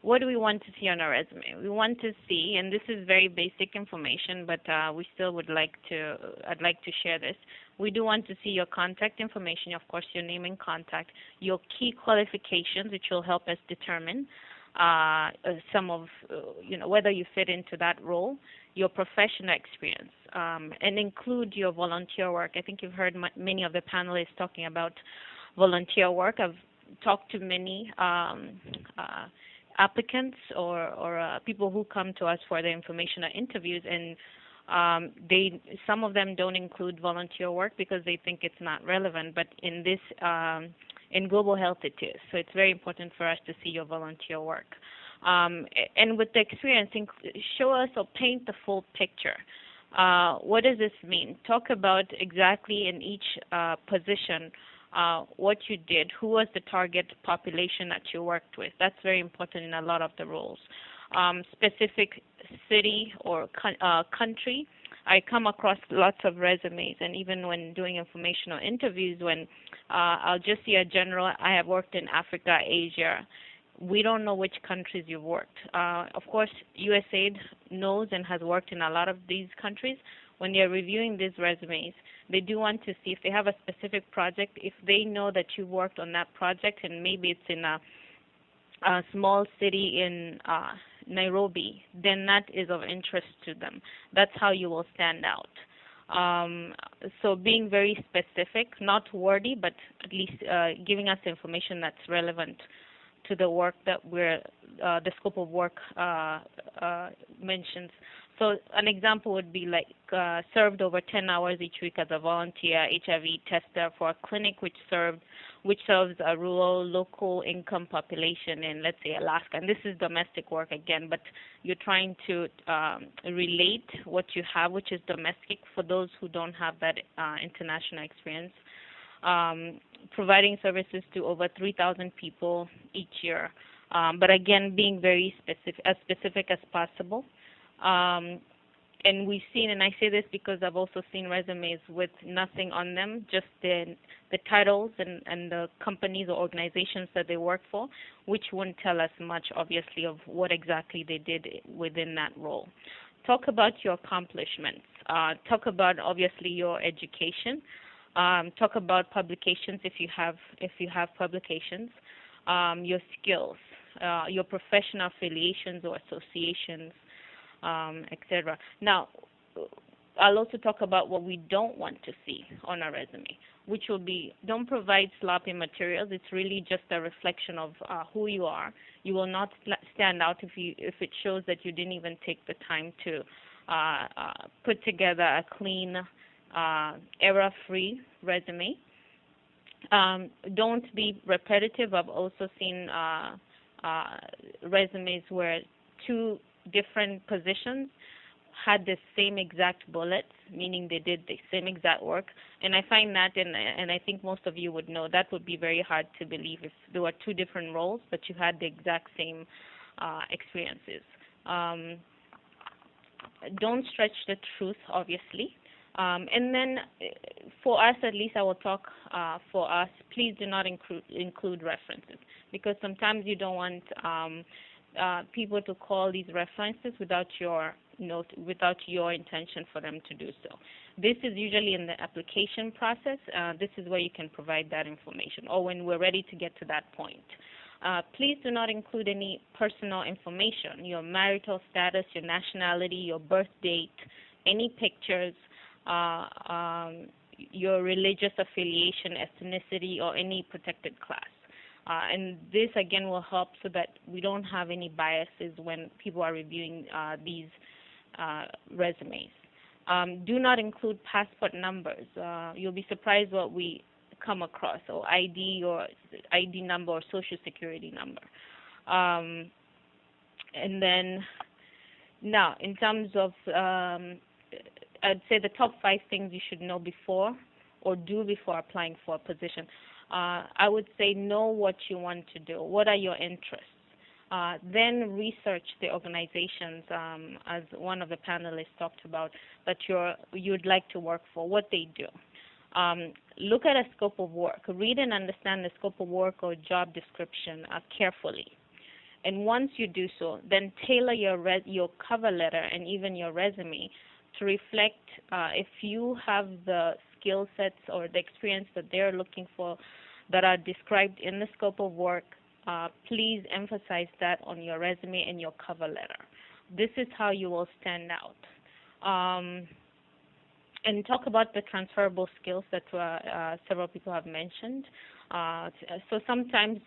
What do we want to see on our resume? We want to see, and this is very basic information, but we still would like to, I'd like to share this. We do want to see your contact information, of course, your name and contact, your key qualifications, which will help us determine some of, whether you fit into that role, your professional experience, and include your volunteer work. I think you've heard many of the panelists talking about volunteer work. I've talked to many applicants or people who come to us for the information or interviews, and some of them don't include volunteer work because they think it's not relevant, but in this in global health it is. So it's very important for us to see your volunteer work. And with the experience, show us or paint the full picture. What does this mean? Talk about exactly in each position what you did, who was the target population that you worked with. That's very important in a lot of the roles. Specific city or country. I come across lots of resumes, and even when doing informational interviews, when I'll just see a general, I have worked in Africa, Asia. We don't know which countries you've worked. Of course, USAID knows and has worked in a lot of these countries. When they're reviewing these resumes, they do want to see if they have a specific project, if they know that you worked on that project, and maybe it's in a small city in Nairobi, then that is of interest to them. That's how you will stand out. So being very specific, not wordy, but at least giving us information that's relevant to the work that the scope of work mentions. So an example would be like served over 10 hours each week as a volunteer HIV tester for a clinic which serves a rural, local income population in, let's say, Alaska. And this is domestic work again, but you're trying to relate what you have, which is domestic, for those who don't have that international experience. Providing services to over 3,000 people each year, but again, being very specific as possible. And we've seen, and I say this because I've also seen resumes with nothing on them, just the titles and the companies or organizations that they work for, which wouldn't tell us much, obviously, of what exactly they did within that role. Talk about your accomplishments. Talk about, obviously, your education. Talk about publications if you have publications. Your skills, your professional affiliations or associations, etc. Now, I'll also talk about what we don't want to see on our resume, which will be, don't provide sloppy materials. It's really just a reflection of who you are. You will not stand out if it shows that you didn't even take the time to put together a clean, error-free resume. Don't be repetitive. I've also seen resumes where two different positions had the same exact bullets, meaning they did the same exact work. And I find that, and I think most of you would know, that would be very hard to believe if there were two different roles, but you had the exact same experiences. Don't stretch the truth, obviously. And then for us, at least I will talk for us, please do not include references, because sometimes you don't want people to call these references without your intention for them to do so. This is usually in the application process. This is where you can provide that information, or when we're ready to get to that point. Please do not include any personal information, your marital status, your nationality, your birth date, any pictures, your religious affiliation, ethnicity, or any protected class. And this, again, will help so that we don't have any biases when people are reviewing these resumes. Do not include passport numbers. You'll be surprised what we come across, so ID or ID number or social security number. And then now, in terms of, I'd say the top 5 things you should know before or do before applying for a position. I would say know what you want to do. What are your interests? Then research the organizations, as one of the panelists talked about, that you'd like to work for, what they do. Look at a scope of work. Read and understand the scope of work or job description carefully. And once you do so, then tailor your cover letter and even your resume to reflect if you have the skill sets or the experience that they're looking for that are described in the scope of work. Please emphasize that on your resume and your cover letter. This is how you will stand out. And talk about the transferable skills that several people have mentioned. So sometimes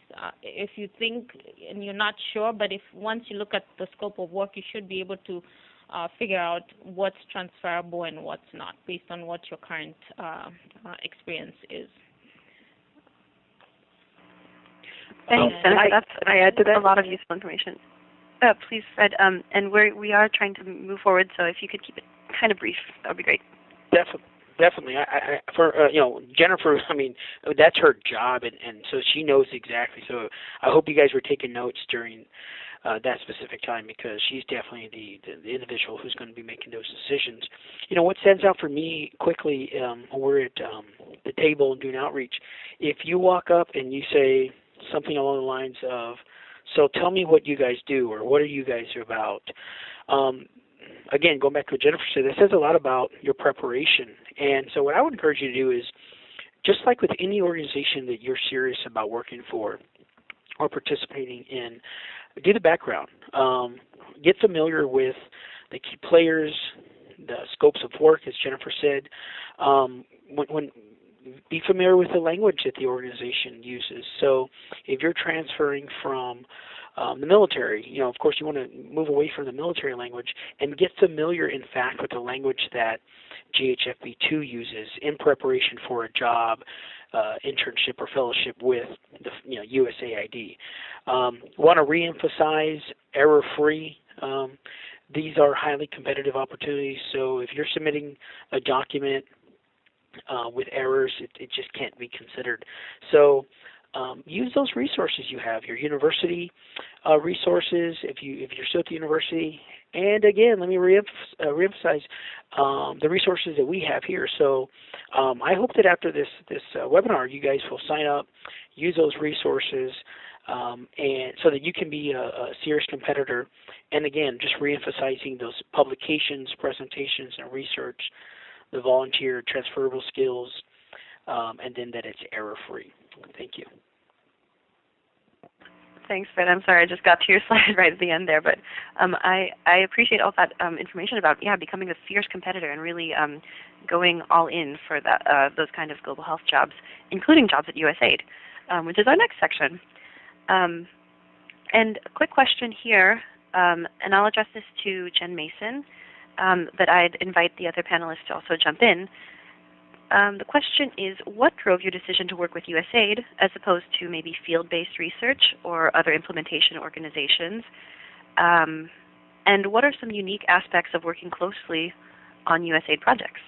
if you think and you're not sure, but if once you look at the scope of work, you should be able to figure out what's transferable and what's not based on what your current experience is. Thanks, Jennifer. Can I add to that? A lot of useful information. Please, Fred. And we are trying to move forward, so if you could keep it kind of brief, that would be great. Definitely. Jennifer, I mean, that's her job, and so she knows exactly. So I hope you guys were taking notes during that specific time, because she's definitely the individual who's going to be making those decisions. You know, what stands out for me quickly, when we're at the table and doing outreach, if you walk up and you say something along the lines of, so tell me what you guys do, or what are you guys about? Again, going back to what Jennifer said, that says a lot about your preparation. And so what I would encourage you to do is, just like with any organization that you're serious about working for or participating in, do the background. Get familiar with the key players, the scopes of work, as Jennifer said. Be familiar with the language that the organization uses. So if you're transferring from the military, you know, of course you want to move away from the military language and get familiar, in fact, with the language that GHFP-II uses in preparation for a job, internship, or fellowship with the USAID. Want to reemphasize error-free. These are highly competitive opportunities, so if you're submitting a document with errors, it just can't be considered. So use those resources you have, your university resources, if you're still at the university. And again, let me reemphasize the resources that we have here. So I hope that after this webinar, you guys will sign up, use those resources, and so that you can be a serious competitor. And again, just reemphasizing those publications, presentations, and research, the volunteer transferable skills, and then that it's error-free. Thank you. Thanks, Fred. I'm sorry, I just got to your slide right at the end there, but I appreciate all that information about becoming a fierce competitor and really going all in for those kind of global health jobs, including jobs at USAID, which is our next section. And a quick question here, and I'll address this to Jen Mason, but I'd invite the other panelists to also jump in. The question is, what drove your decision to work with USAID as opposed to maybe field-based research or other implementation organizations? And what are some unique aspects of working closely on USAID projects?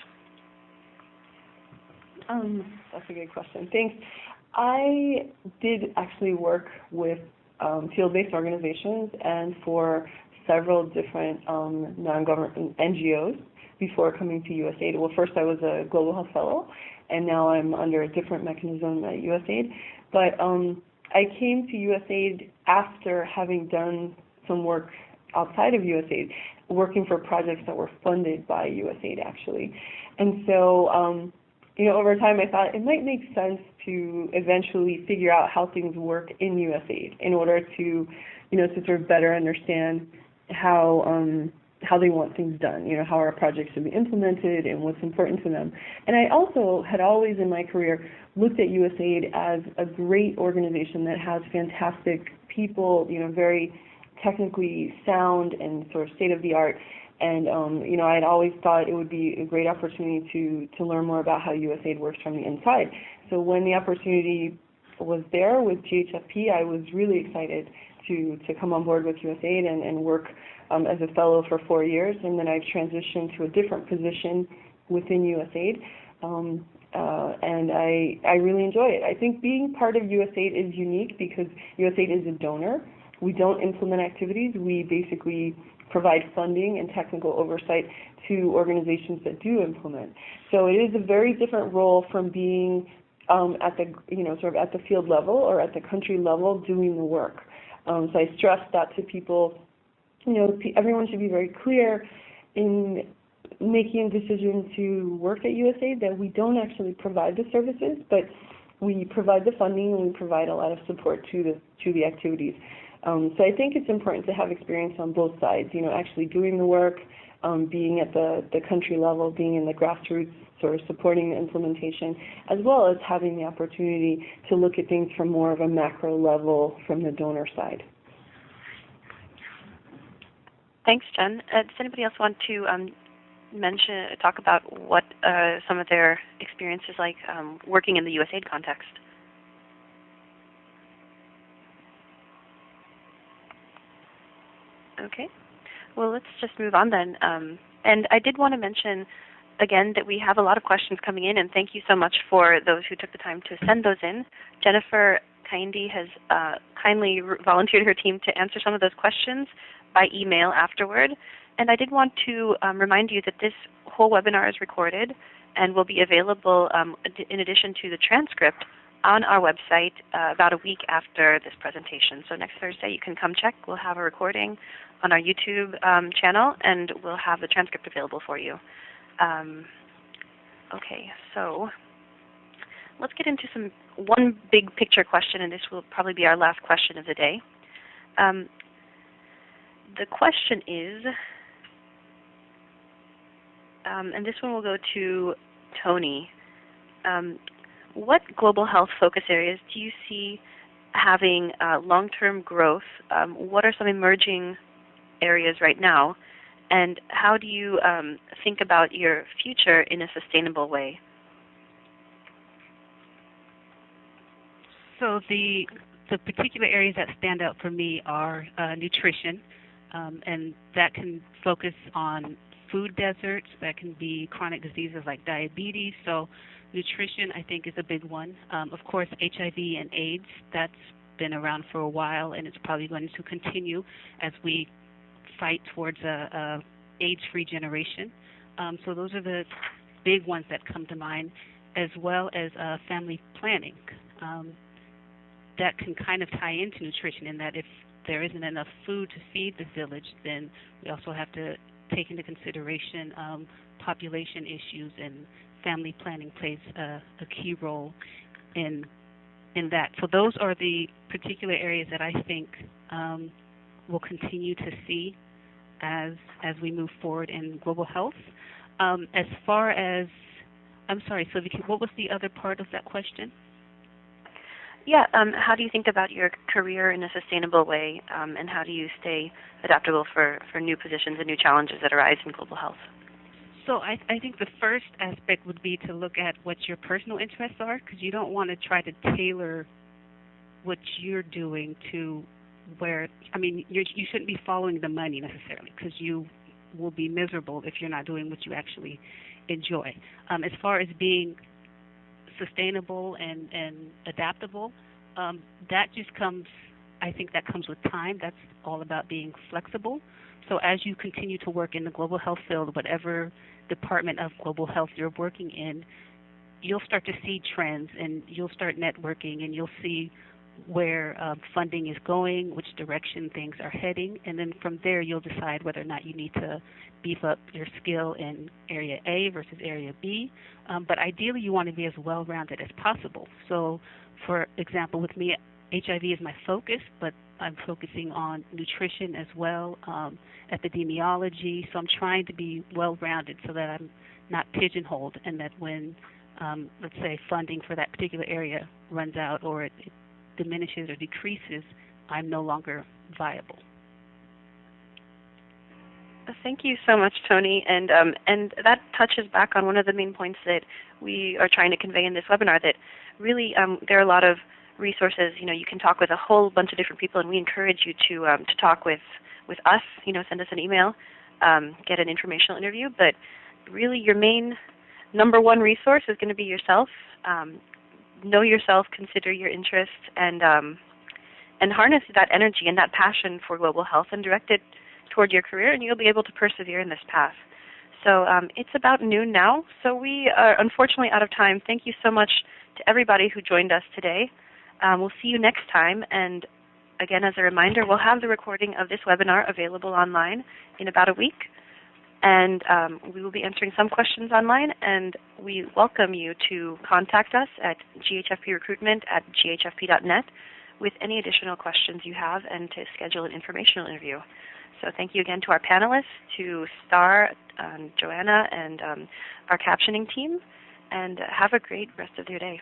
That's a good question. Thanks. I did actually work with field-based organizations and for several different non-government NGOs before coming to USAID. Well, first I was a Global Health Fellow, and now I'm under a different mechanism at USAID. But I came to USAID after having done some work outside of USAID, working for projects that were funded by USAID, actually. And so, over time I thought it might make sense to eventually figure out how things work in USAID in order to, to sort of better understand how how they want things done, how our projects should be implemented and what's important to them. And I also had always in my career looked at USAID as a great organization that has fantastic people, very technically sound and sort of state-of-the-art. And, I had always thought it would be a great opportunity to learn more about how USAID works from the inside. So when the opportunity was there with GHFP, I was really excited to come on board with USAID and work as a fellow for 4 years. And then I've transitioned to a different position within USAID. And I really enjoy it. I think being part of USAID is unique because USAID is a donor. We don't implement activities. We basically provide funding and technical oversight to organizations that do implement. So it is a very different role from being at the sort of at the field level or at the country level doing the work. So I stress that to people. Everyone should be very clear in making a decision to work at USAID that we don't actually provide the services, but we provide the funding and we provide a lot of support to the activities. So I think it's important to have experience on both sides, actually doing the work, being at the country level, being in the grassroots, sort of supporting the implementation, as well as having the opportunity to look at things from more of a macro level from the donor side. Thanks, Jen. Does anybody else want to talk about what some of their experiences like working in the USAID context? Okay. Well, let's just move on then. And I did want to mention, again, that we have a lot of questions coming in, and thank you so much for those who took the time to send those in. Jennifer Kaindi has kindly volunteered her team to answer some of those questions by email afterward. And I did want to remind you that this whole webinar is recorded and will be available in addition to the transcript on our website about a week after this presentation. So next Thursday you can come check. We'll have a recording on our YouTube channel, and we'll have the transcript available for you. Okay, so let's get into one big picture question, and this will probably be our last question of the day. The question is, and this one will go to Tony. What global health focus areas do you see having long-term growth? What are some emerging areas right now? And how do you think about your future in a sustainable way? So the particular areas that stand out for me are nutrition, and that can focus on food deserts, that can be chronic diseases like diabetes. So nutrition, I think, is a big one. Of course, HIV and AIDS, that's been around for a while, and it's probably going to continue as we fight towards a AIDS-free generation. So those are the big ones that come to mind, as well as family planning. That can kind of tie into nutrition in that if there isn't enough food to feed the village, then we also have to take into consideration population issues, and family planning plays a key role in that. So those are the particular areas that I think we'll continue to see as we move forward in global health. As far as, I'm sorry, Sylvie, what was the other part of that question? Yeah, how do you think about your career in a sustainable way, and how do you stay adaptable for new positions and new challenges that arise in global health? So I think the first aspect would be to look at what your personal interests are, because you don't want to try to tailor what you're doing to where, I mean, you shouldn't be following the money necessarily, because you will be miserable if you're not doing what you actually enjoy. As far as being sustainable and adaptable, that just comes, I think that comes with time. That's all about being flexible. So as you continue to work in the global health field, whatever department of global health you're working in, you'll start to see trends, and you'll start networking, and you'll see where funding is going, which direction things are heading, and then from there you'll decide whether or not you need to beef up your skill in area A versus area B. But ideally you want to be as well-rounded as possible. So for example, with me, HIV is my focus, but I'm focusing on nutrition as well, epidemiology. So I'm trying to be well-rounded so that I'm not pigeonholed, and that when, let's say, funding for that particular area runs out or it diminishes or decreases, I'm no longer viable. Thank you so much, Tony. And that touches back on one of the main points that we are trying to convey in this webinar, that really there are a lot of resources. You can talk with a whole bunch of different people, and we encourage you to talk with us. Send us an email, get an informational interview. But really, your main number one resource is going to be yourself. Know yourself, consider your interests, and harness that energy and that passion for global health and direct it toward your career, and you'll be able to persevere in this path. So it's about noon now, so we are unfortunately out of time. Thank you so much to everybody who joined us today. We'll see you next time, and again, as a reminder, we'll have the recording of this webinar available online in about a week, and we will be answering some questions online, and we welcome you to contact us at ghfp-recruitment@ghfp.net with any additional questions you have and to schedule an informational interview. So thank you again to our panelists, to Star, Joanna, and our captioning team, and have a great rest of your day.